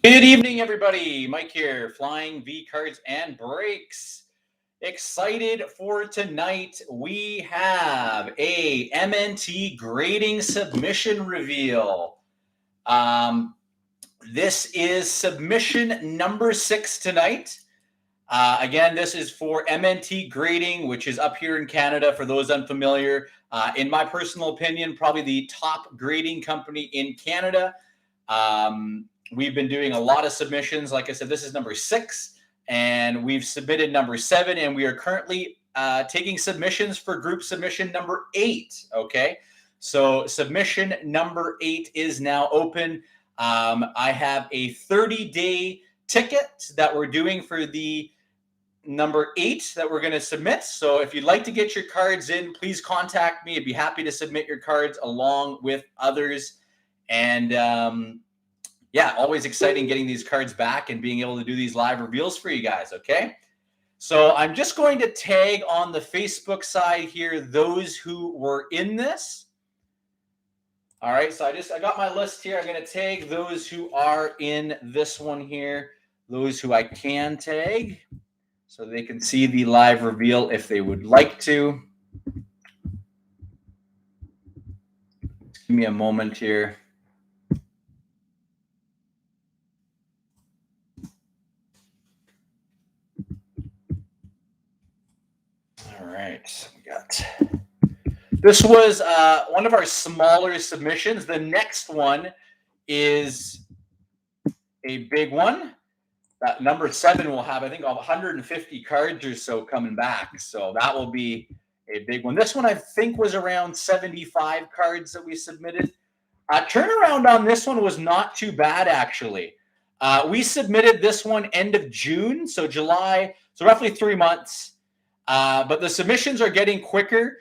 Good evening, everybody. Mike here, Flying V Cards and Breaks. Excited for tonight. We have a MNT grading submission reveal. This is submission number 6 tonight. Again, this is for MNT grading, which is up here in Canada for those unfamiliar. In my personal opinion, probably the top grading company in Canada. We've been doing a lot of submissions. Like I said, this is number 6, and we've submitted number 7, and we are currently taking submissions for group submission number 8. Okay, so submission number 8 is now open. I have a 30-day ticket that we're doing for the number 8 that we're going to submit. So if you'd like to get your cards in, please contact me. I'd be happy to submit your cards along with others. And yeah, always exciting getting these cards back and being able to do these live reveals for you guys, okay? So I'm just going to tag on the Facebook side here those who were in this. All right, so I got my list here. I'm going to tag those who are in this one here, those who I can tag, so they can see the live reveal if they would like to. Just give me a moment here. All right, we got. This was one of our smaller submissions. The next one is a big one. Number 7 will have, I think, 150 cards or so coming back. So that will be a big one. This one, I think, was around 75 cards that we submitted. Turnaround on this one was not too bad, actually. We submitted this one end of June, so July, so roughly 3 months. But the submissions are getting quicker.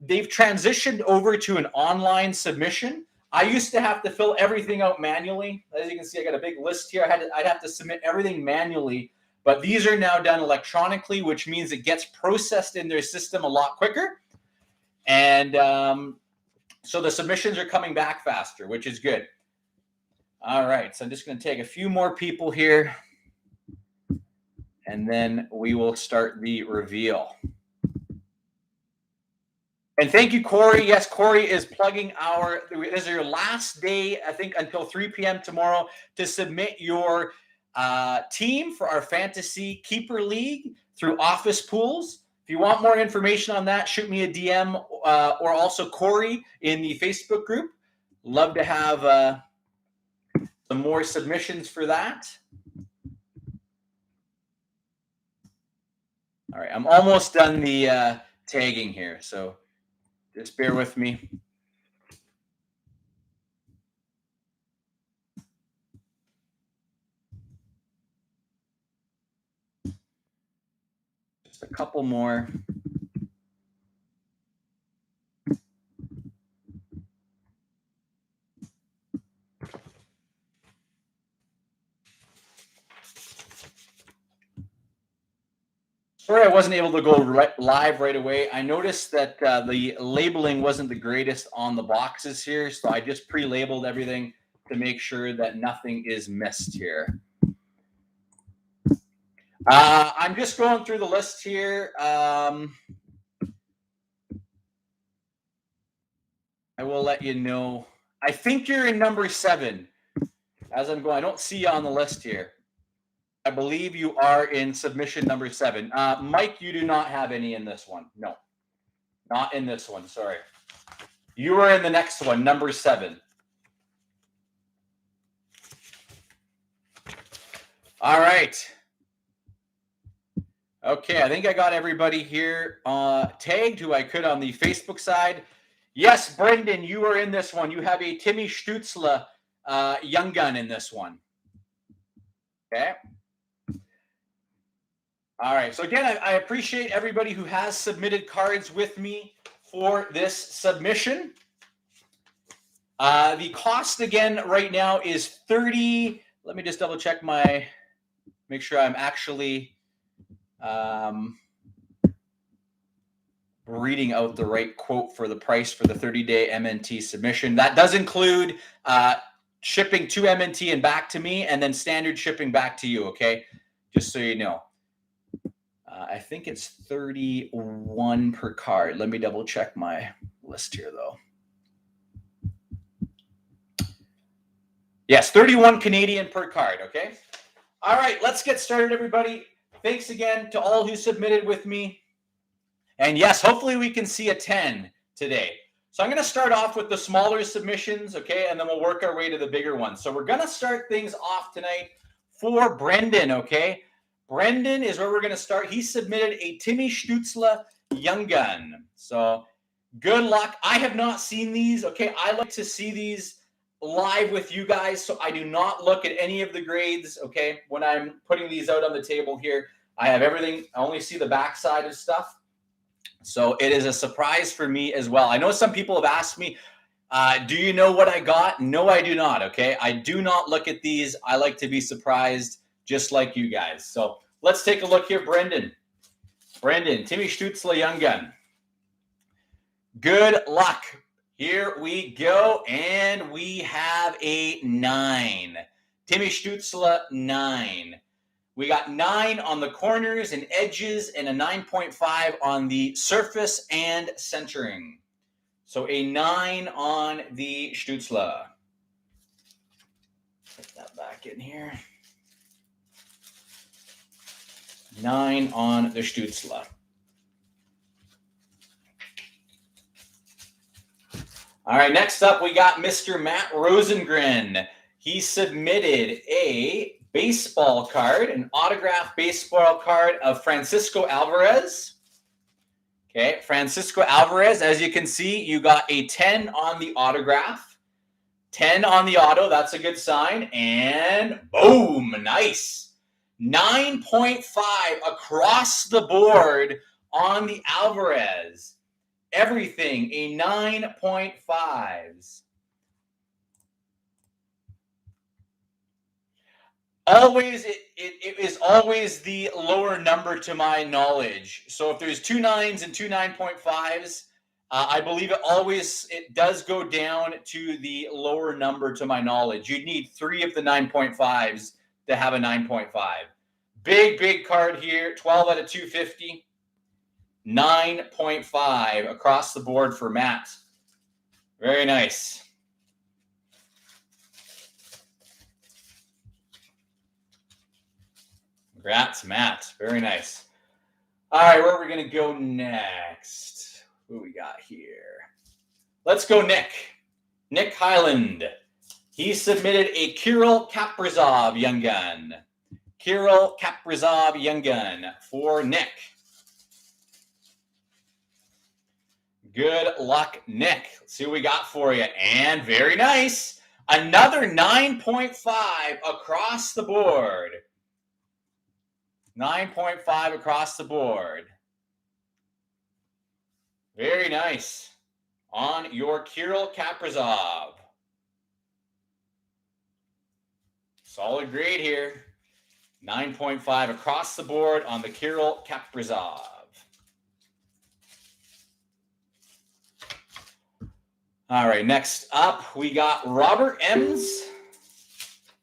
They've transitioned over to an online submission. I used to have to fill everything out manually. As you can see, I got a big list here. I'd have to submit everything manually, but these are now done electronically, which means it gets processed in their system a lot quicker. And so the submissions are coming back faster, which is good. All right, so I'm just going to take a few more people here, and then we will start the reveal. And thank you, Corey. Yes, Corey is plugging this is your last day, I think, until 3 p.m. tomorrow to submit your team for our Fantasy Keeper League through Office Pools. If you want more information on that, shoot me a DM or also Corey in the Facebook group. Love to have some more submissions for that. All right, I'm almost done the tagging here, so just bear with me. Just a couple more. Sorry I wasn't able to go live right away. I noticed that the labeling wasn't the greatest on the boxes here, so I just pre-labeled everything to make sure that nothing is missed here. I'm just going through the list here. I will let you know. I think you're in number 7. As I'm going, I don't see you on the list here. I believe you are in submission number 7. Mike, you do not have any in this one. No, not in this one. Sorry. You are in the next one, number 7. All right. Okay, I think I got everybody here tagged who I could on the Facebook side. Yes, Brendan, you are in this one. You have a Timmy Stützle young gun in this one. Okay. All right. So again, I appreciate everybody who has submitted cards with me for this submission. The cost again right now is $30. Let me just double check make sure I'm actually reading out the right quote for the price for the 30-day MNT submission. That does include shipping to MNT and back to me, and then standard shipping back to you, okay? Just so you know. I think it's 31 per card. Let me double check my list here, though. Yes, 31 Canadian per card, okay? All right, let's get started, everybody. Thanks again to all who submitted with me. And yes, hopefully we can see a 10 today. So I'm going to start off with the smaller submissions, okay? And then we'll work our way to the bigger ones. So we're going to start things off tonight for Brendan, okay? Brendan is where we're going to start. He submitted a Timmy Stützle Young Gun. So good luck. I have not seen these, okay? I like to see these live with you guys, so I do not look at any of the grades, okay? When I'm putting these out on the table here, I have everything. I only see the backside of stuff. So it is a surprise for me as well. I know some people have asked me, do you know what I got? No, I do not, okay? I do not look at these. I like to be surprised just like you guys. So let's take a look here, Brendan. Brendan, Timmy Stützle Young Gun. Good luck. Here we go, and we have a 9. Timmy Stützle, 9. We got 9 on the corners and edges and a 9.5 on the surface and centering. So a 9 on the Stützle. Put that back in here. 9 on the Stützle. All right, next up we got Mr. Matt Rosengren. He submitted a baseball card, an autographed baseball card of Francisco Alvarez. Okay, Francisco Alvarez, as you can see, you got a 10 on the autograph. 10 on the auto, that's a good sign. And boom, nice. 9.5 across the board on the Alvarez. Everything, a 9.5s. Always, it is always the lower number to my knowledge. So if there's 2 9s and 2 9.5s, I believe it does go down to the lower number to my knowledge. You'd need 3 of the 9.5s to have a 9.5. Big card here, 12 out of 250. 9.5 across the board for Matt. Very nice. Congrats, Matt. Very nice. All right, where are we going to go next? Who we got here? Let's go Nick. Nick Highland. He submitted a Kirill Caprizov Young Gun. Kirill Caprizov Young Gun for Nick. Good luck, Nick. Let's see what we got for you. And very nice. Another 9.5 across the board. 9.5 across the board. Very nice. On your Kirill Caprizov. Solid grade here. 9.5 across the board on the Kirill Caprizov. All right, next up, we got Robert Ems.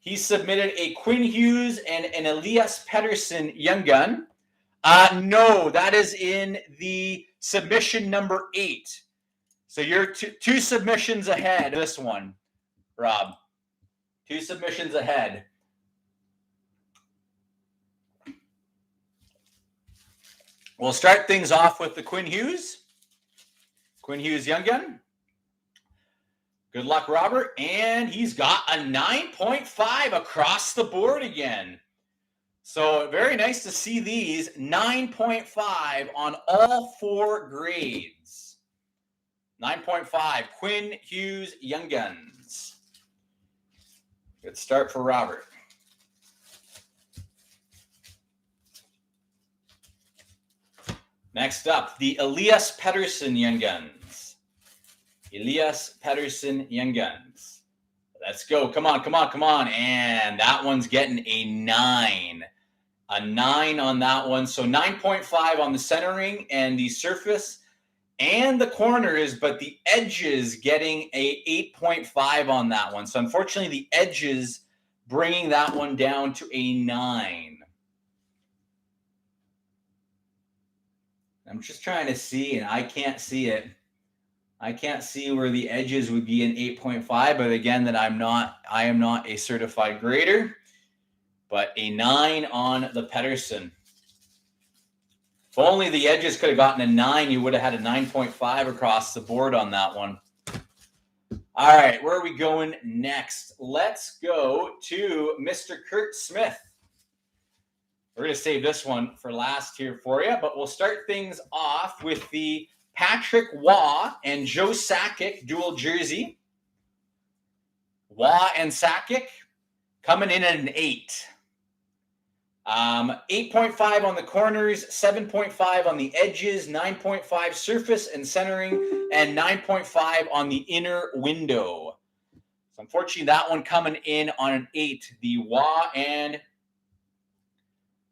He submitted a Quinn Hughes and an Elias Patterson Young Gun. No, that is in the submission number 8. So you're two submissions ahead of this one, Rob. 2 submissions ahead. We'll start things off with the Quinn Hughes. Quinn Hughes Young Gun. Good luck, Robert. And he's got a 9.5 across the board again. So very nice to see these. 9.5 on all 4 grades. 9.5, Quinn Hughes Young Guns. Good start for Robert. Next up, the Elias Patterson Young Guns. Elias Patterson Young Guns. Let's go. Come on, come on, come on. And that one's getting a 9. A 9 on that one. So 9.5 on the centering and the surface. and the corners, but the edges getting a 8.5 on that one. So unfortunately, the edges bringing that one down to a 9. I'm just trying to see, and I can't see it. I can't see where the edges would be an 8.5, but again, that I am not a certified grader, but a 9 on the Patterson. If only the edges could have gotten a 9, you would have had a 9.5 across the board on that one. All right, where are we going next? Let's go to Mr. Kurt Smith. We're going to save this one for last here for you, but we'll start things off with the Patrick Waugh and Joe Sakic dual jersey. Waugh and Sakic coming in at an 8. 8.5 on the corners, 7.5 on the edges, 9.5 surface and centering, and 9.5 on the inner window. So unfortunately, that one coming in on an 8, the Waugh and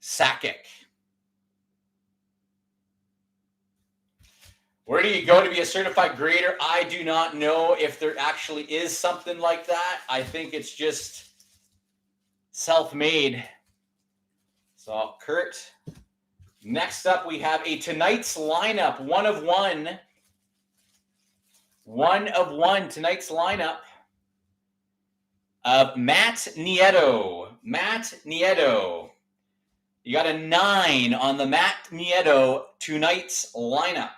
Sakic. Where do you go to be a certified grader? I do not know if there actually is something like that. I think it's just self-made. So, Kurt, next up we have a tonight's lineup, 1 of 1. 1 of 1, tonight's lineup of Matt Nieto. Matt Nieto. You got a 9 on the Matt Nieto tonight's lineup.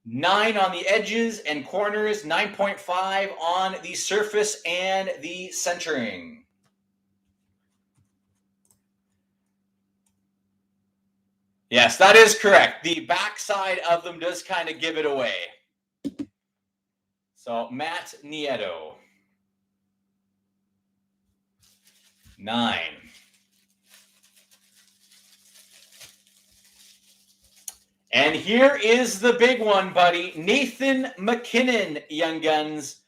9 on the edges and corners, 9.5 on the surface and the centering. Yes, that is correct. The backside of them does kind of give it away. So, Matt Nieto. 9. And here is the big one, buddy. Nathan MacKinnon, Young Guns.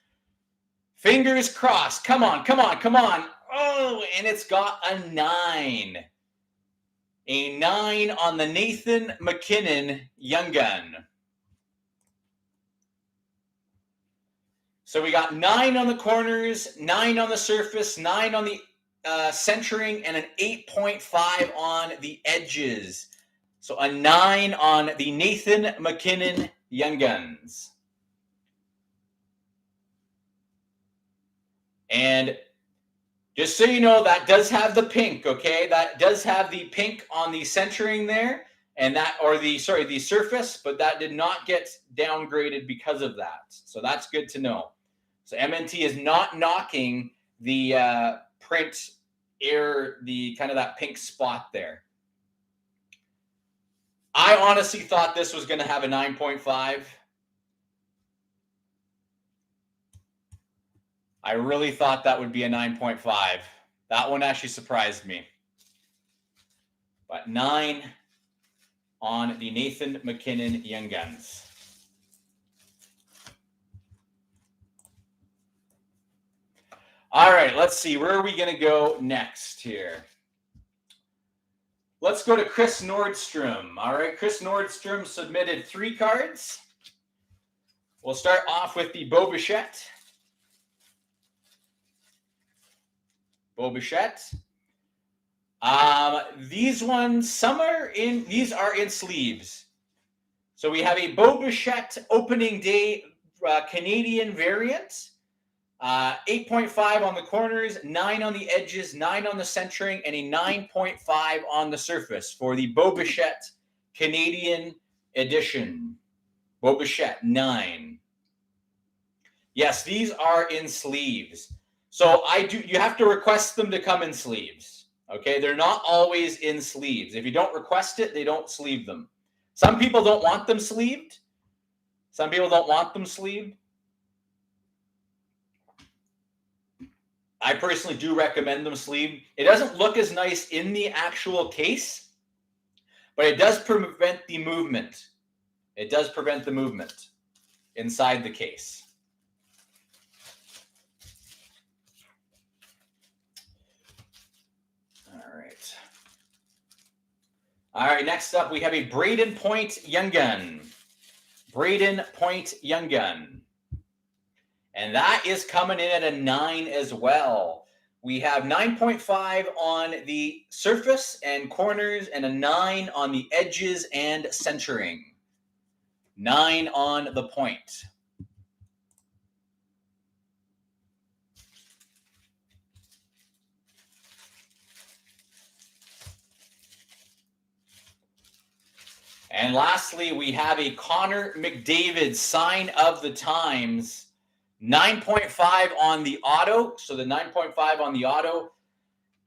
Fingers crossed. Come on, come on, come on. Oh, and it's got a 9. A 9 on the Nathan MacKinnon Young Gun. So we got 9 on the corners, 9 on the surface, 9 on the centering, and an 8.5 on the edges. So a 9 on the Nathan MacKinnon Young Guns. And just so you know, that does have the pink, okay? That does have the pink on the centering there, and that, or the surface, but that did not get downgraded because of that. So that's good to know. So MNT is not knocking the print error, the kind of that pink spot there. I honestly thought this was going to have a 9.5. I really thought that would be a 9.5. That one actually surprised me. But 9 on the Nathan MacKinnon Young Guns. All right, let's see. Where are we going to go next here? Let's go to Chris Nordstrom. All right, Chris Nordstrom submitted 3 cards. We'll start off with the Bo Bichette. Bo Bichette. These ones, these are in sleeves. So we have a Bo Bichette opening day Canadian variant. 8.5 on the corners, 9 on the edges, 9 on the centering, and a 9.5 on the surface for the Bo Bichette Canadian edition. Bo Bichette, 9. Yes, these are in sleeves. So you have to request them to come in sleeves. Okay, they're not always in sleeves. If you don't request it, they don't sleeve them. Some people don't want them sleeved. Some people don't want them sleeved. I personally do recommend them sleeved. It doesn't look as nice in the actual case, but it does prevent the movement. It does prevent the movement inside the case. All right, next up, we have a Braden Point Young Gun. Braden Point Young Gun. And that is coming in at a 9 as well. We have 9.5 on the surface and corners and a 9 on the edges and centering. 9 on the point. And lastly, we have a Connor McDavid Sign of the Times. 9.5 on the auto. So the 9.5 on the auto.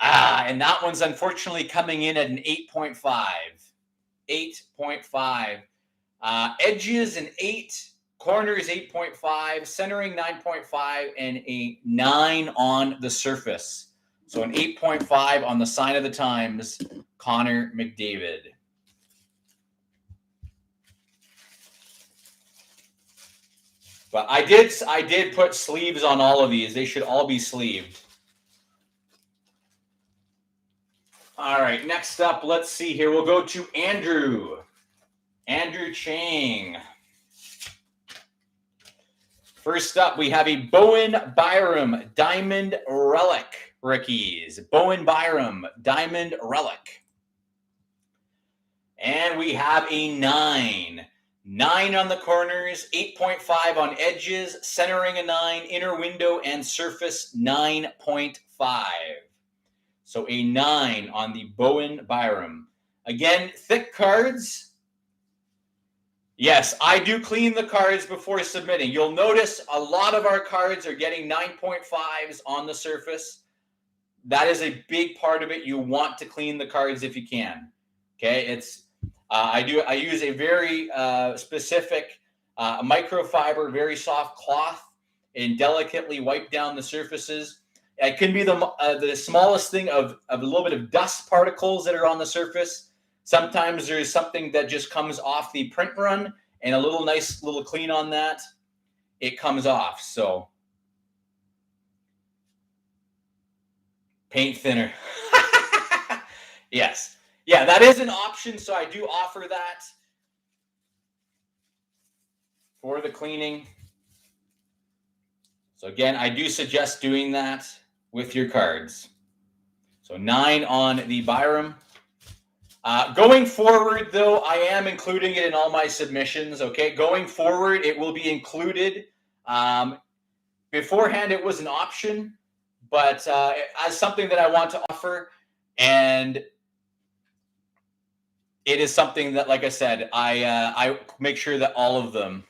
And that one's unfortunately coming in at an 8.5. 8.5. Edges an 8. Corners 8.5. Centering 9.5. And a 9 on the surface. So an 8.5 on the Sign of the Times. Connor McDavid. But I did put sleeves on all of these. They should all be sleeved. All right, next up, let's see here. We'll go to Andrew. Andrew Chang. First up, we have a Bowen Byram Diamond Relic rookies. Bowen Byram Diamond Relic. And we have a 9. 9 on the corners, 8.5 on edges, centering a 9, inner window and surface 9.5. So a 9 on the Bowen Byram. Again, thick cards. Yes, I do clean the cards before submitting. You'll notice a lot of our cards are getting 9.5s on the surface. That is a big part of it. You want to clean the cards if you can. Okay, it's I use a very specific microfiber, very soft cloth, and delicately wipe down the surfaces. It can be the smallest thing of a little bit of dust particles that are on the surface. Sometimes there's something that just comes off the print run, and a nice little clean on that, it comes off. So paint thinner. Yes. Yeah, that is an option, so I do offer that for the cleaning. So again, I do suggest doing that with your cards. So 9 on the Byram. Going forward, though, I am including it in all my submissions, okay? Going forward, it will be included. Beforehand, it was an option, but as something that I want to offer, and it is something that, like I said, I make sure that all of them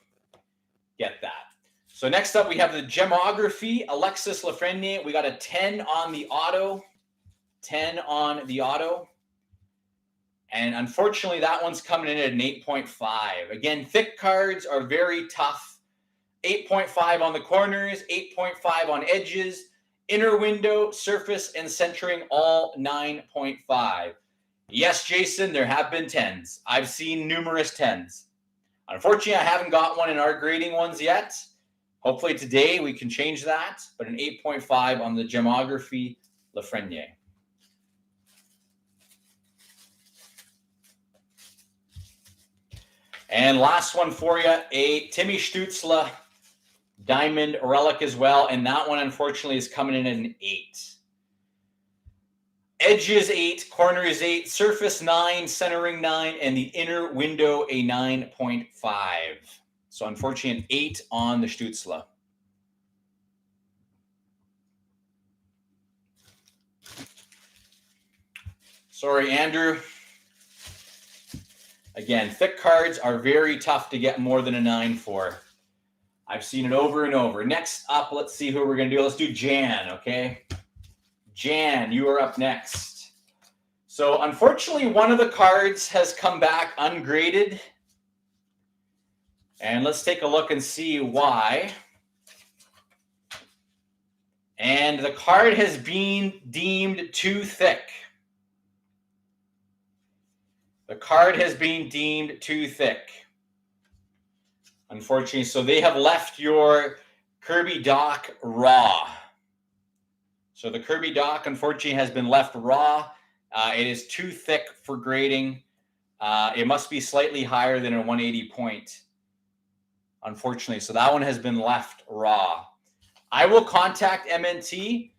get that. So next up, we have the Gemography, Alexis Lefrennie. We got a 10 on the auto. 10 on the auto. And unfortunately, that one's coming in at an 8.5. Again, thick cards are very tough. 8.5 on the corners, 8.5 on edges, inner window, surface, and centering all 9.5. Yes, Jason, there have been 10s. I've seen numerous 10s. Unfortunately, I haven't got one in our grading ones yet. Hopefully today we can change that, but an 8.5 on the Gemography Lefrennie. And last one for you, a Timmy Stützle Diamond Relic as well, and that one unfortunately is coming in at an 8. Edges 8, corners 8, surface 9, centering 9, and the inner window a 9.5. So unfortunately, an 8 on the Stützle. Sorry, Andrew. Again, thick cards are very tough to get more than a 9 for. I've seen it over and over. Next up, let's see who we're going to do. Let's do Jan, okay? Jan, you are up next. So unfortunately, one of the cards has come back ungraded. And let's take a look and see why. And the card has been deemed too thick. The card has been deemed too thick. Unfortunately, so they have left your Kirby Doc raw. So the Kirby Doc, unfortunately, has been left raw. It is too thick for grading. It must be slightly higher than a 180 point, unfortunately. So that one has been left raw. I will contact MNT.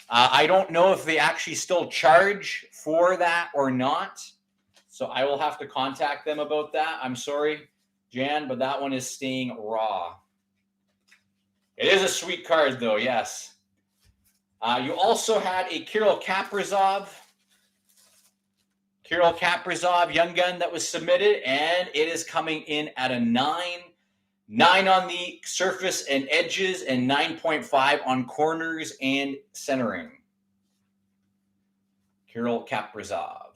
I don't know if they actually still charge for that or not. So I will have to contact them about that. I'm sorry, Jan, but that one is staying raw. It is a sweet card, though, yes. You also had a Kirill Caprizov. Kirill Caprizov Young Gun that was submitted, and it is coming in at a 9. 9 on the surface and edges, and 9.5 on corners and centering. Kirill Caprizov.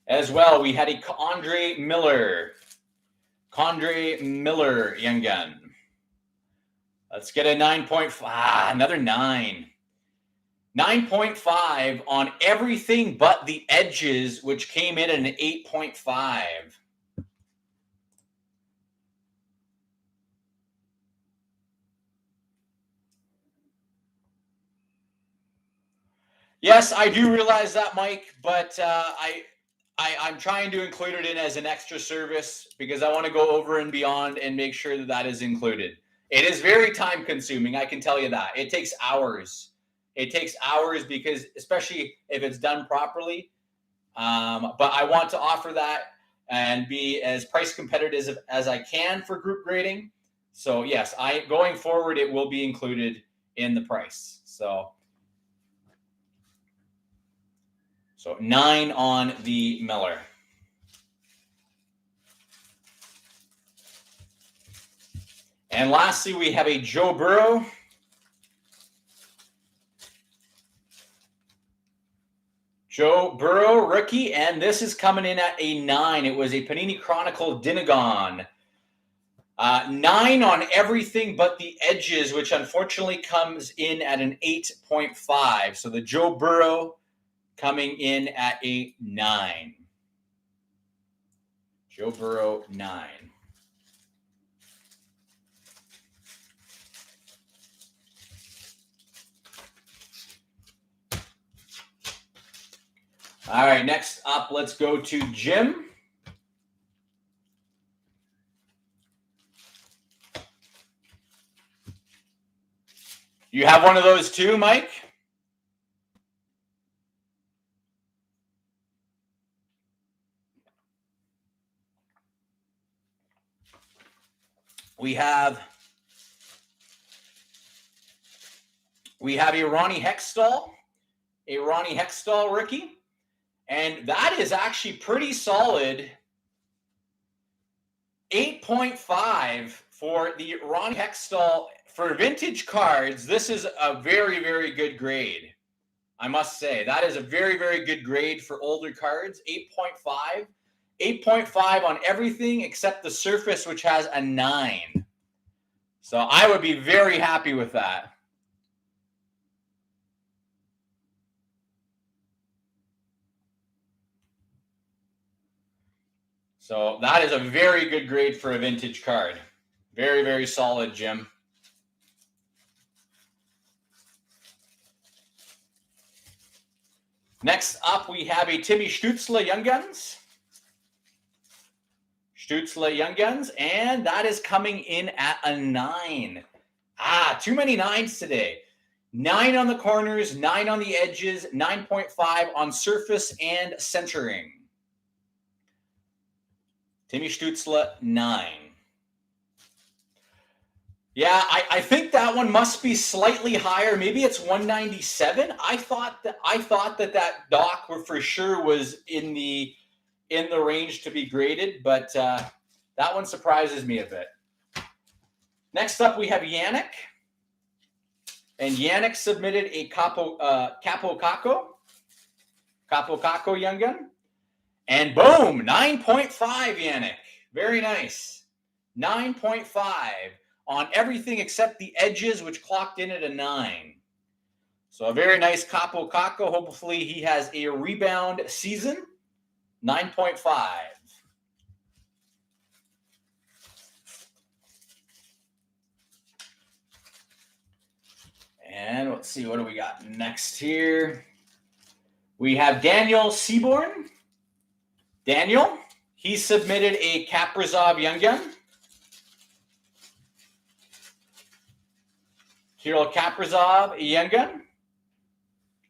As well, we had a Condre Miller. Condre Miller Young Gun. Let's get a 9.5. Another 9. 9.5 on everything but the edges, which came in at an 8.5. Yes, I do realize that, Mike, but I'm trying to include it in as an extra service because I want to go over and beyond and make sure that that is included. It is very time consuming, I can tell you that. It takes hours. It takes hours because, especially if it's done properly. But I want to offer that and be as price competitive as I can for group grading. So yes, going forward, it will be included in the price. So 9 on the Miller. And lastly, we have a Joe Burrow. Joe Burrow, rookie, and this is coming in at a 9. It was a Panini Chronicle Dinagon. 9 on everything but the edges, which unfortunately comes in at an 8.5. So the Joe Burrow coming in at a 9. Joe Burrow, 9. All right, next up, let's go to Jim. You have one of those too, Mike? We have a Ronnie Hextall, rookie. And that is actually pretty solid. 8.5 for the Ronnie Hextall. For vintage cards, this is a very, very good grade. I must say. That is a very, very good grade for older cards. 8.5. 8.5 on everything except the surface, which has a 9. So I would be very happy with that. So that is a very good grade for a vintage card. Very, very solid, Jim. Next up, we have a Timmy Stützle Young Guns. Stützle Young Guns, and that is coming in at a 9. Too many 9s today. 9 on the corners, 9 on the edges, 9.5 on surface and centering. Timmy Stützle, 9. Yeah, I think that one must be slightly higher. Maybe it's 197. I thought that doc for sure was in the range to be graded, but that one surprises me a bit. Next up, we have Yannick. And Yannick submitted a Capo Caco Young Gun. And boom, 9.5, Yannick. Very nice. 9.5 on everything except the edges, which clocked in at a 9. So a very nice Capo Caco. Hopefully he has a rebound season. 9.5. And let's see, what do we got next here? We have Daniel Seaborn. Daniel, he submitted a Caprizov Young Gun. Kirill Caprizov Young Gun.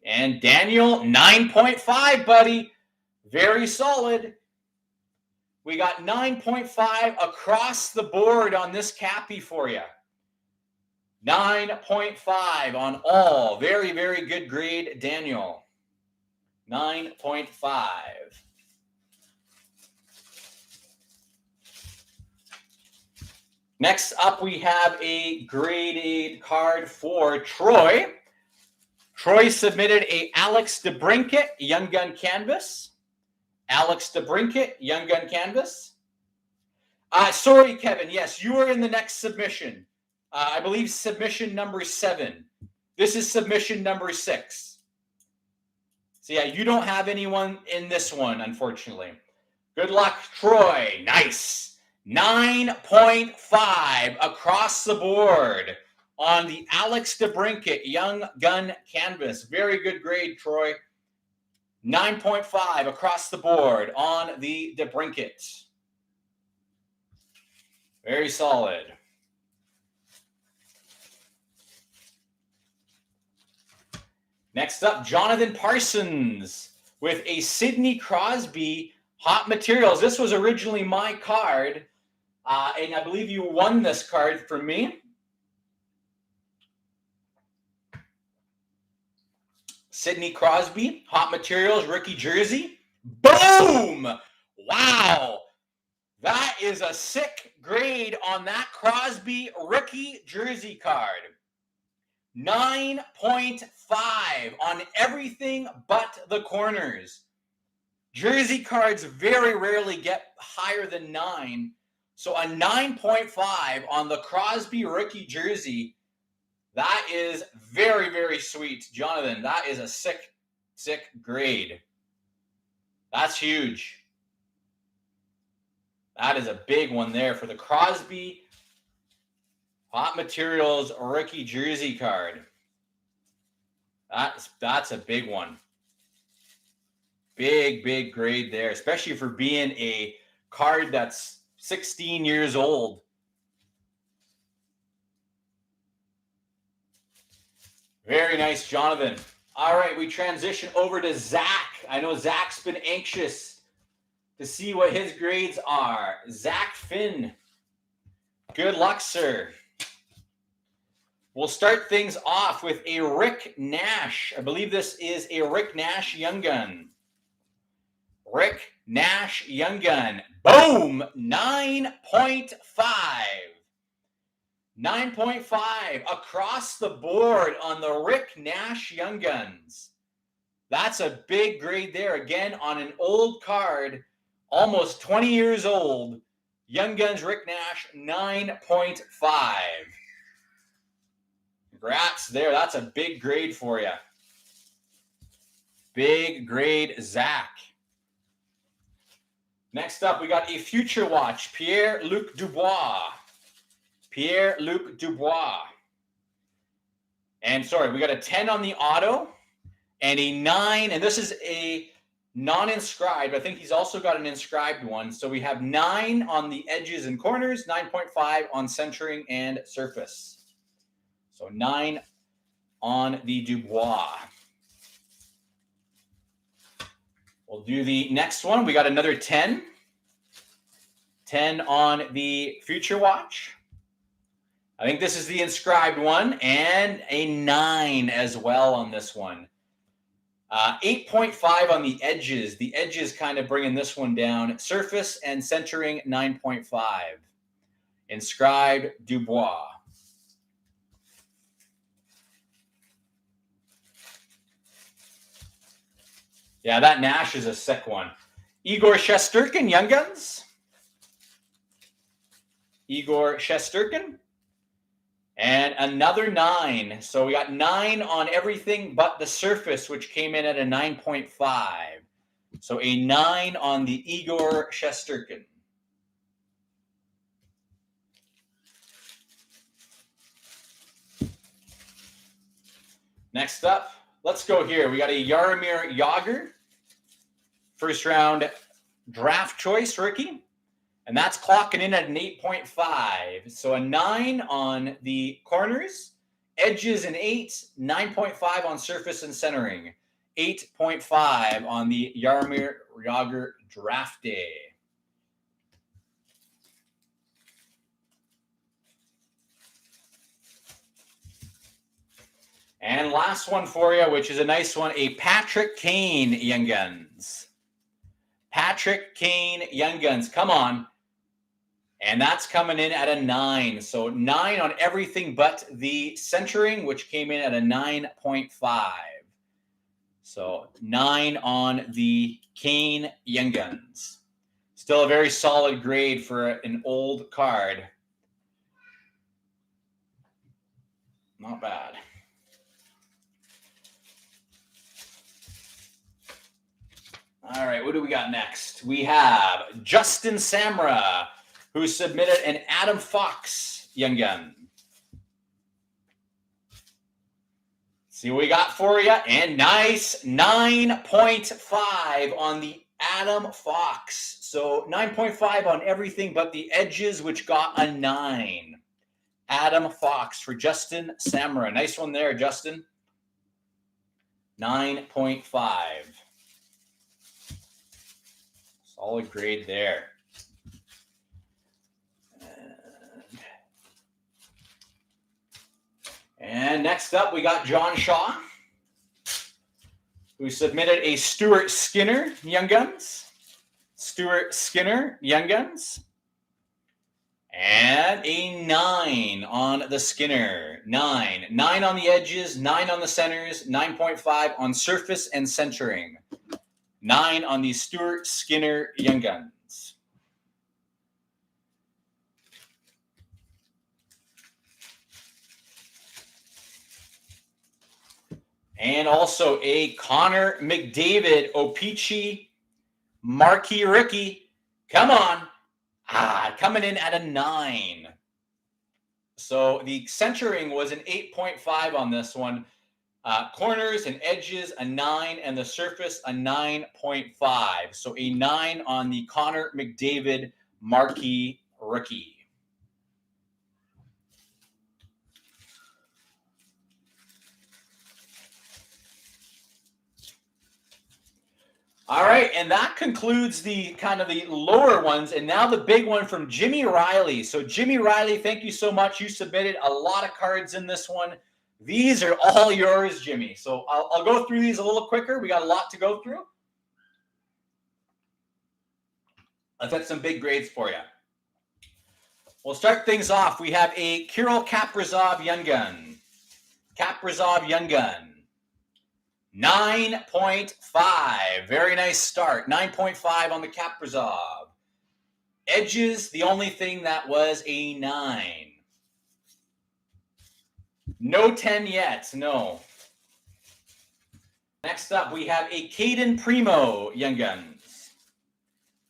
And Daniel, 9.5, buddy. Very solid. We got 9.5 across the board on this Cappy for you. 9.5 on all. Very, very good grade, Daniel. 9.5. Next up, we have a graded card for Troy. Troy submitted a Alex DeBrincat Young Gun Canvas. Alex DeBrincat Young Gun Canvas. Sorry, Kevin. Yes, you are in the next submission. I believe submission number 7. This is submission number 6. So yeah, you don't have anyone in this one, unfortunately. Good luck, Troy. Nice. 9.5 across the board on the Alex DeBrincat Young Gun Canvas. Very good grade, Troy. 9.5 across the board on the DeBrincat. Very solid. Next up, Jonathan Parsons with a Sidney Crosby Hot Materials. This was originally my card, and I believe you won this card from me. Sidney Crosby, Hot Materials, rookie jersey. Boom! Wow! That is a sick grade on that Crosby rookie jersey card. 9.5 on everything but the corners. Jersey cards very rarely get higher than 9. So a 9.5 on the Crosby rookie jersey, that is very, very sweet. Jonathan, that is a sick, sick grade. That's huge. That is a big one there for the Crosby Hot Materials rookie jersey card. That's a big one. Big, big grade there, especially for being a card that's 16 years old. Very nice, Jonathan. All right, we transition over to Zach. I know Zach's been anxious to see what his grades are. Zach Finn. Good luck, sir. We'll start things off with a Rick Nash. I believe this is a Rick Nash Young Gun. Rick Nash Young Gun. Boom! 9.5. 9.5 across the board on the Rick Nash Young Guns. That's a big grade there. Again, on an old card, almost 20 years old. Young Guns Rick Nash, 9.5. Congrats there. That's a big grade for you. Big grade, Zach. Next up, we got a Future Watch, Pierre-Luc Dubois. Pierre-Luc Dubois. And sorry, we got a 10 on the auto and a 9. And this is a non-inscribed. I think he's also got an inscribed one. So we have 9 on the edges and corners, 9.5 on centering and surface. So 9 on the Dubois. We'll do the next one. We got another 10. 10 on the Future Watch. I think this is the inscribed one, and a 9 as well on this one. 8.5 on the edges. The edges kind of bringing this one down. Surface and centering, 9.5. Inscribed Dubois. Yeah, that Nash is a sick one. Igor Shesterkin, Young Guns. Igor Shesterkin. And another 9. So we got 9 on everything but the surface, which came in at a 9.5. So a 9 on the Igor Shesterkin. Next up, let's go here. We got a Jaromir Jagr, first round draft choice rookie. And that's clocking in at an 8.5. So a 9 on the corners, edges an 8, 9.5 on surface and centering, 8.5 on the Jaromir Jagr draft day. And last one for you, which is a nice one, a Patrick Kane Young Guns. Patrick Kane Young Guns, come on. And that's coming in at a 9. So 9 on everything but the centering, which came in at a 9.5. So 9 on the Kane Young Guns. Still a very solid grade for an old card. Not bad. All right, what do we got next? We have Justin Samra, who submitted an Adam Fox Young Gun. See what we got for you. And nice 9.5 on the Adam Fox. So 9.5 on everything but the edges, which got a 9. Adam Fox for Justin Samra. Nice one there, Justin. 9.5. Solid grade there. And next up, we got John Shaw, who submitted a Stuart Skinner Young Guns. Stuart Skinner Young Guns. And a 9 on the Skinner. 9. 9 on the edges, 9 on the centers, 9.5 on surface and centering. 9 on the Stuart Skinner Young Guns. And also a Connor McDavid O-Pee-Chee marquee rookie. Come on. Coming in at a 9. So the centering was an 8.5 on this one. Corners and edges, a 9, and the surface, a 9.5. So a 9 on the Connor McDavid marquee rookie. All right, and that concludes the kind of the lower ones, and now the big one from Jimmy Riley. So Jimmy Riley, thank you so much. You submitted a lot of cards in this one. These are all yours, Jimmy. So I'll go through these a little quicker. We got a lot to go through. Let's get some big grades for you. We'll start things off. We have a Kirill Caprizov Young Gun. Caprizov Young Gun. 9.5. Very nice start. 9.5 on the Caprizov. Edges, the only thing that was a 9. No 10 yet, no. Next up, we have a Caden Primo Young Guns.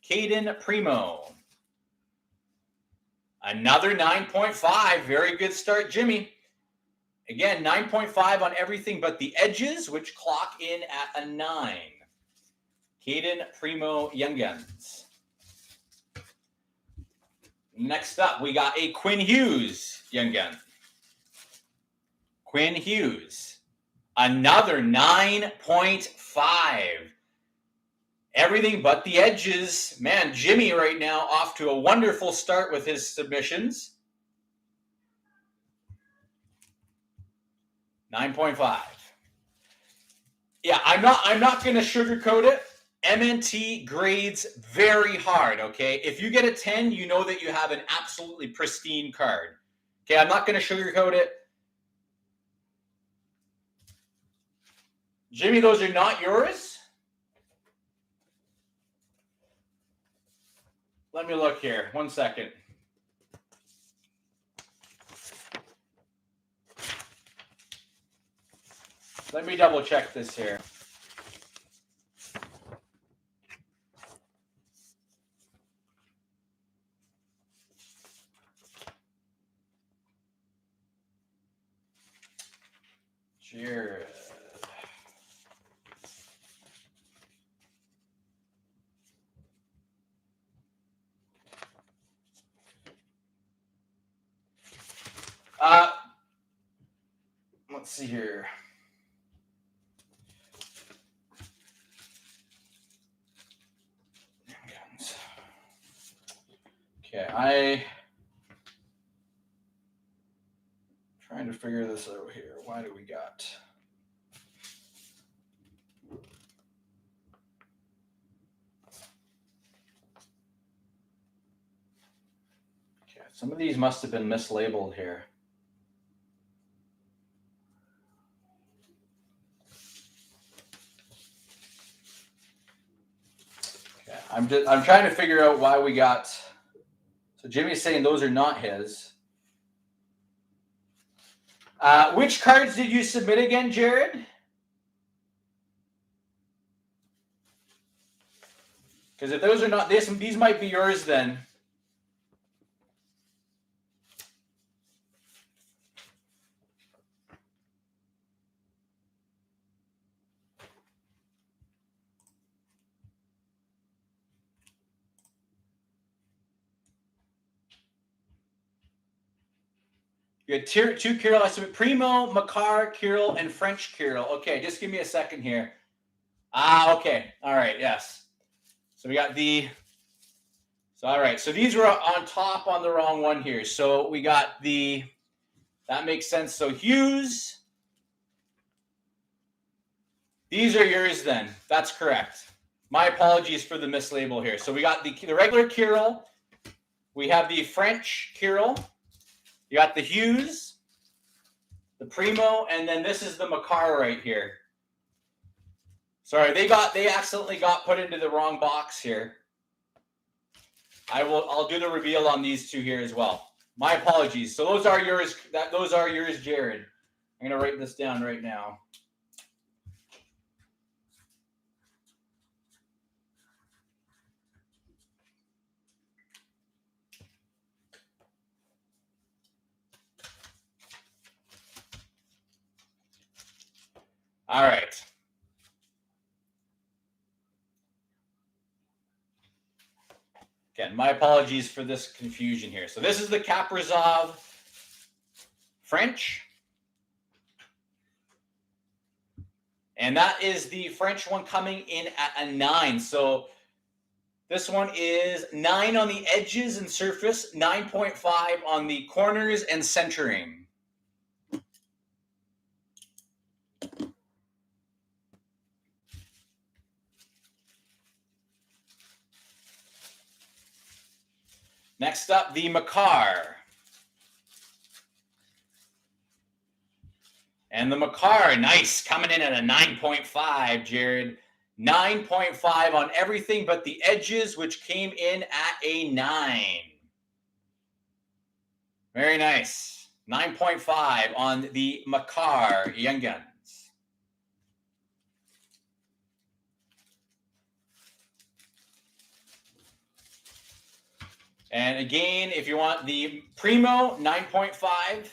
Caden Primo. Another 9.5. Very good start, Jimmy. Again, 9.5 on everything but the edges, which clock in at a 9. Caden Primo Young Guns. Next up, we got a Quinn Hughes Young Gun. Quinn Hughes. Another 9.5. Everything but the edges. Man, Jimmy right now off to a wonderful start with his submissions. 9.5. Yeah, I'm not going to sugarcoat it. MNT grades very hard, okay? If you get a 10, you know that you have an absolutely pristine card. Okay, I'm not going to sugarcoat it. Jimmy, those are not yours? Let me look here. 1 second. Let me double check this here. Cheers. let's see here. Okay, trying to figure this out here. Why do we got? Okay, some of these must have been mislabeled here. Okay, I'm trying to figure out why we got. So Jimmy's saying those are not his. Which cards did you submit again, Jared? Because if those are not this, these might be yours then. You had two Kirill. I submit Primo, Makar, Kirill, and French Kirill. Okay, just give me a second here. Okay. All right, yes. So we got the... So, all right. So these were on top on the wrong one here. So we got the... That makes sense. So Hughes. These are yours then. That's correct. My apologies for the mislabel here. So we got the regular Kirill. We have the French Kirill. You got the Hughes, the Primo, and then this is the Makar right here. Sorry, they accidentally got put into the wrong box here. I'll do the reveal on these two here as well. My apologies. So those are yours. Those are yours, Jared. I'm gonna write this down right now. All right. Again, my apologies for this confusion here. So this is the Caprizov French. And that is the French one coming in at a 9. So this one is 9 on the edges and surface, 9.5 on the corners and centering. Next up, the Makar. And the Makar, nice, coming in at a 9.5, Jared. 9.5 on everything but the edges, which came in at a 9. Very nice. 9.5 on the Makar Young Guns. And again, if you want the Primo, 9.5,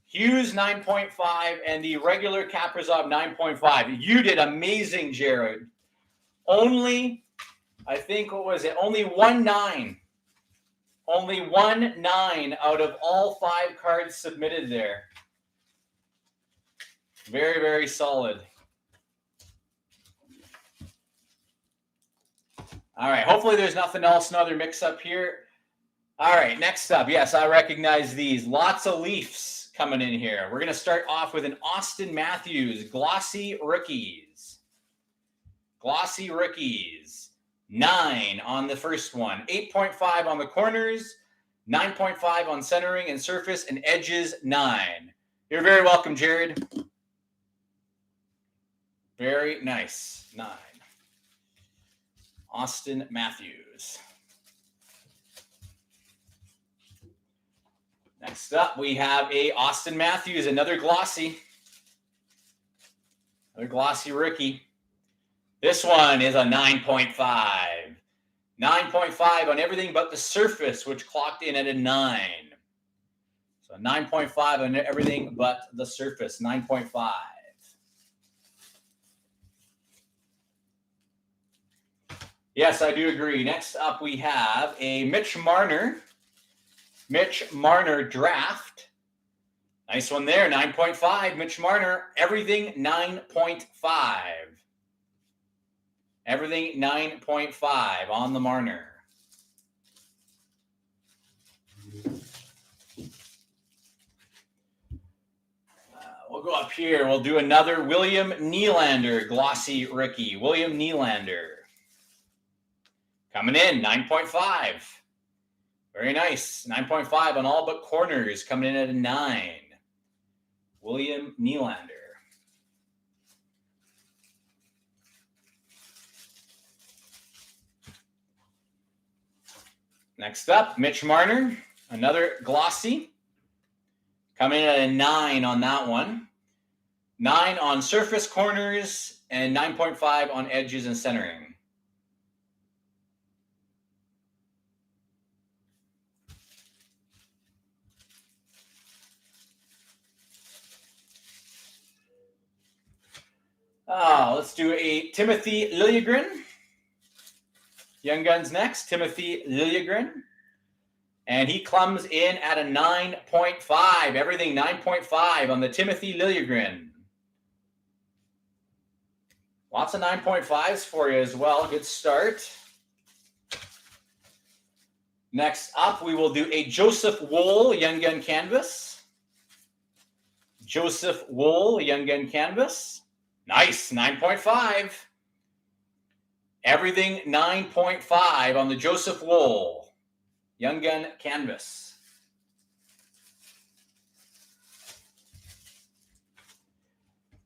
Hughes, 9.5, and the regular Caprizov, 9.5. You did amazing, Jared. Only, I think, what was it? Only 1 9. Only 1 9 out of all 5 cards submitted there. Very, very solid. All right, hopefully there's nothing else, another mix-up here. All right, next up, yes, I recognize these. Lots of Leafs coming in here. We're going to start off with an Austin Matthews, Glossy Rookies. Glossy Rookies. 9 on the first one. 8.5 on the corners. 9.5 on centering and surface and edges, 9. You're very welcome, Jared. Very nice. 9. Austin Matthews. Next up, we have a Austin Matthews, another glossy. Another glossy rookie. This one is a 9.5. 9.5 on everything but the surface, which clocked in at a 9. So 9.5 on everything but the surface, 9.5. Yes, I do agree. Next up, we have a Mitch Marner draft. Nice one there, 9.5. Mitch Marner, everything 9.5. Everything 9.5 on the Marner. We'll go up here. We'll do another William Nylander, glossy rookie. William Nylander. Coming in, 9.5. Very nice. 9.5 on all but corners, coming in at a 9. William Nylander. Next up, Mitch Marner, another glossy. Coming in at a 9 on that one. 9 on surface corners and 9.5 on edges and centering. Let's do a Timothy Lilliagrin. Young Guns next, Timothy Lilliagrin. And he comes in at a 9.5. Everything 9.5 on the Timothy Lilliagrin. Lots of 9.5s for you as well. Good start. Next up, we will do a Joseph Wool Young Gun Canvas. Joseph Wool Young Gun Canvas. Nice, 9.5. Everything 9.5 on the Joseph Wool Young Gun Canvas.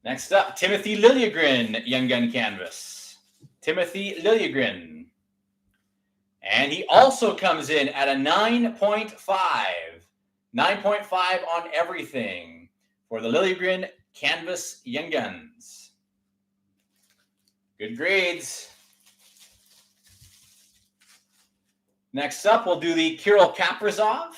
Next up, Timothy Lilliagrin Young Gun Canvas. Timothy Lilliagrin. And he also comes in at a 9.5. 9.5 on everything for the Lilliagrin Canvas Young Guns. Good grades. Next up, we'll do the Kirill Caprizov.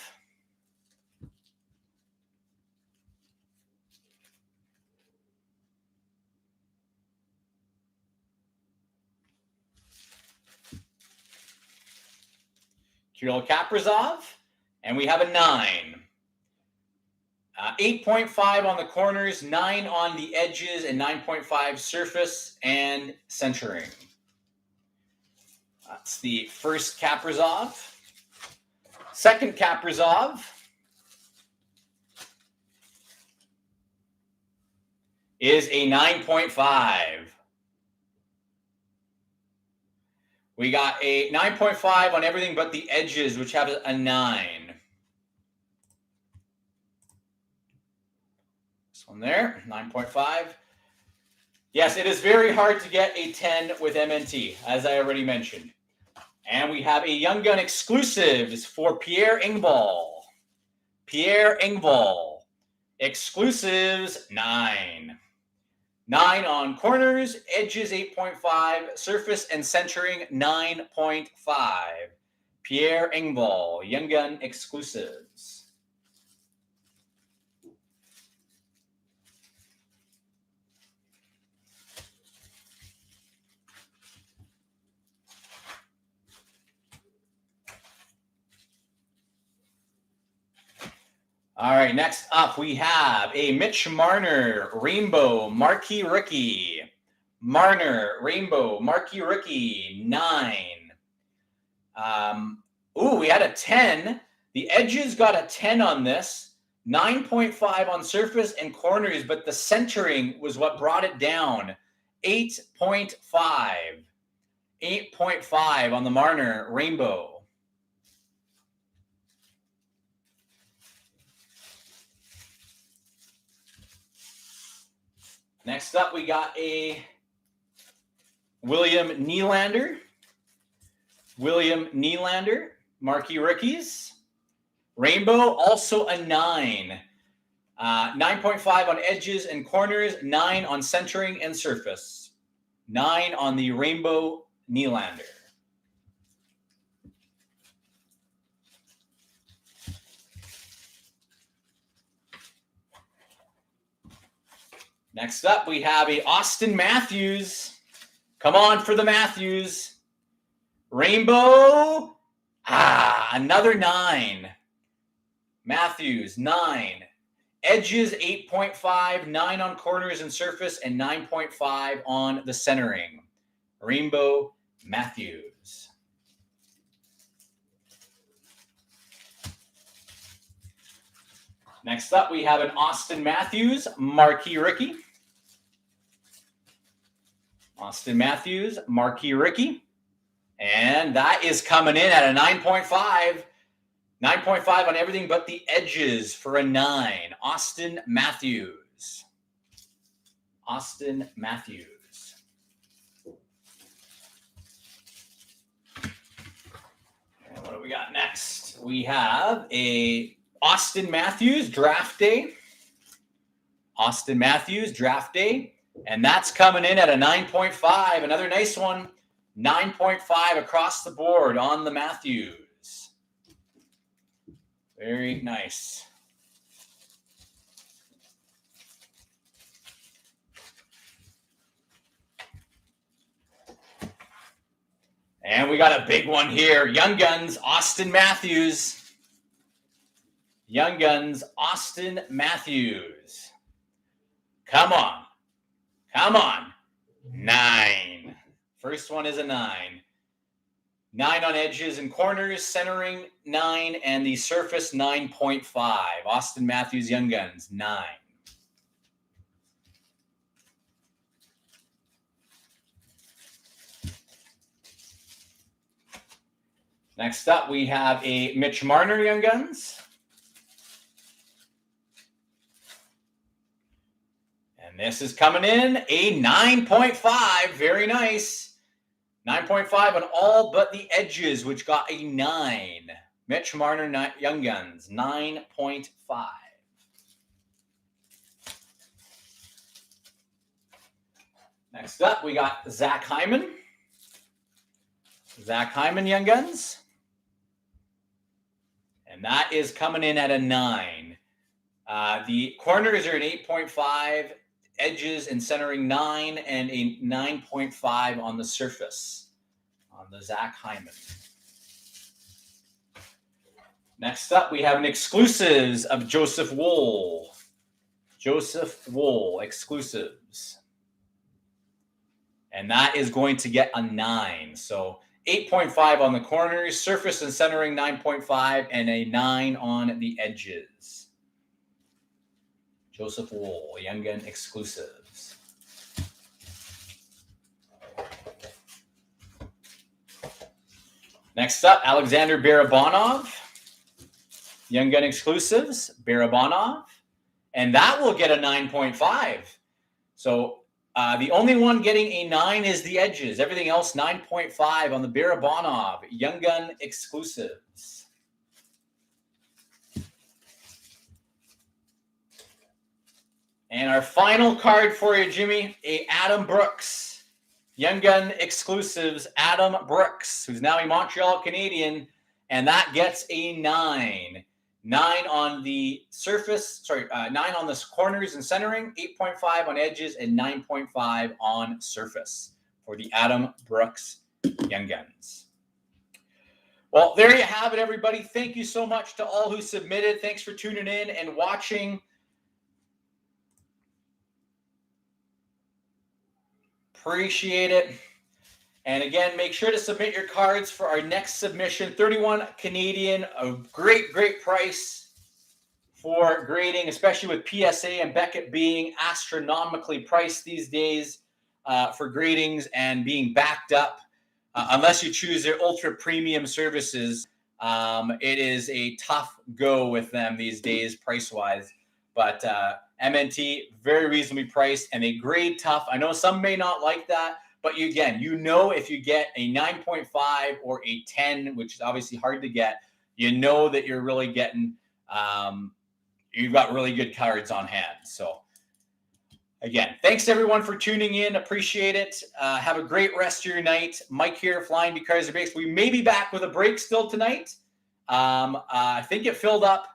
Kirill Caprizov, and we have a 9. 8.5 on the corners, 9 on the edges, and 9.5 surface and centering. That's the first Caprizov. Second Caprizov is a 9.5. We got a 9.5 on everything but the edges, which have a 9. This one there, 9.5. Yes, it is very hard to get a 10 with MNT, as I already mentioned. And we have a Young Gun exclusives for Pierre Engvall. Pierre Engvall. Exclusives, 9. 9 on corners, edges 8.5, surface and centering 9.5. Pierre Engvall, Young Gun exclusives. All right, next up we have a Mitch Marner Rainbow Marquee Rookie. Marner Rainbow Marquee Rookie, 9. We had a 10. The edges got a 10 on this. 9.5 on surface and corners, but the centering was what brought it down. 8.5. 8.5 on the Marner Rainbow. Next up, we got a William Nylander. William Nylander, Marquee Rookies. Rainbow, also a 9. 9.5 on edges and corners, 9 on centering and surface. 9 on the Rainbow Nylander. Next up, we have a Austin Matthews. Come on for the Matthews. Rainbow. Another 9. Matthews, 9. Edges, 8.5, 9 on corners and surface, and 9.5 on the centering. Rainbow Matthews. Next up, we have an Austin Matthews Marquee Rookie. Austin Matthews Marquee Rookie. And that is coming in at a 9.5. 9.5 on everything but the edges for a 9. Austin Matthews. Austin Matthews. And what do we got next? We have a Austin Matthews Draft Day. Austin Matthews Draft Day. And that's coming in at a 9.5. Another nice one. 9.5 across the board on the Matthews. Very nice. And we got a big one here. Young Guns, Austin Matthews. Young Guns, Austin Matthews. Come on. Come on. 9. First one is a 9. 9 on edges and corners, centering 9, and the surface 9.5. Austin Matthews Young Guns, 9. Next up, we have a Mitch Marner Young Guns. And this is coming in a 9.5. Very nice. 9.5 on all but the edges, which got a 9. Mitch Marner Young Guns, 9.5. Next up, we got Zach Hyman. Zach Hyman Young Guns. And that is coming in at a 9. The corners are an 8.5. Edges and centering 9, and a 9.5 on the surface on the Zach Hyman. Next up, we have an exclusives of Joseph Wool. Joseph Wool exclusives. And that is going to get a 9. So 8.5 on the corners, surface and centering 9.5, and a 9 on the edges. Joseph Wool, Young Gun exclusives. Next up, Alexander Barabanov, Young Gun exclusives, Barabanov. And that will get a 9.5. So the only one getting a 9 is the edges. Everything else, 9.5 on the Barabanov, Young Gun exclusives. And our final card for you, Jimmy, a Adam Brooks, Young Gun exclusives, Adam Brooks, who's now a Montreal Canadian, and that gets a 9. 9 on the surface, 9 on the corners and centering, 8.5 on edges, and 9.5 on surface for the Adam Brooks Young Guns. Well, there you have it, everybody. Thank you so much to all who submitted. Thanks for tuning in and watching. Appreciate it. And again, make sure to submit your cards for our next submission. 31 Canadian, a great, great price for grading, especially with PSA and Beckett being astronomically priced these days for gradings and being backed up. Unless you choose their ultra premium services, it is a tough go with them these days price-wise. But MNT, very reasonably priced, and they grade tough. I know some may not like that, but if you get a 9.5 or a 10, which is obviously hard to get, you know that you're really getting, you've got really good cards on hand. So again, thanks everyone for tuning in. Appreciate it. Have a great rest of your night. Mike here, flying because of breaks. We may be back with a break still tonight. I think it filled up.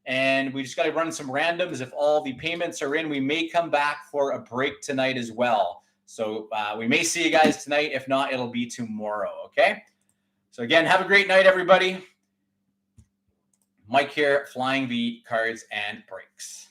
And we just got to run some randoms. If all the payments are in, we may come back for a break tonight as well. So we may see you guys tonight. If not, it'll be tomorrow. Okay. So again, have a great night, everybody. Mike here, flying the cards and breaks.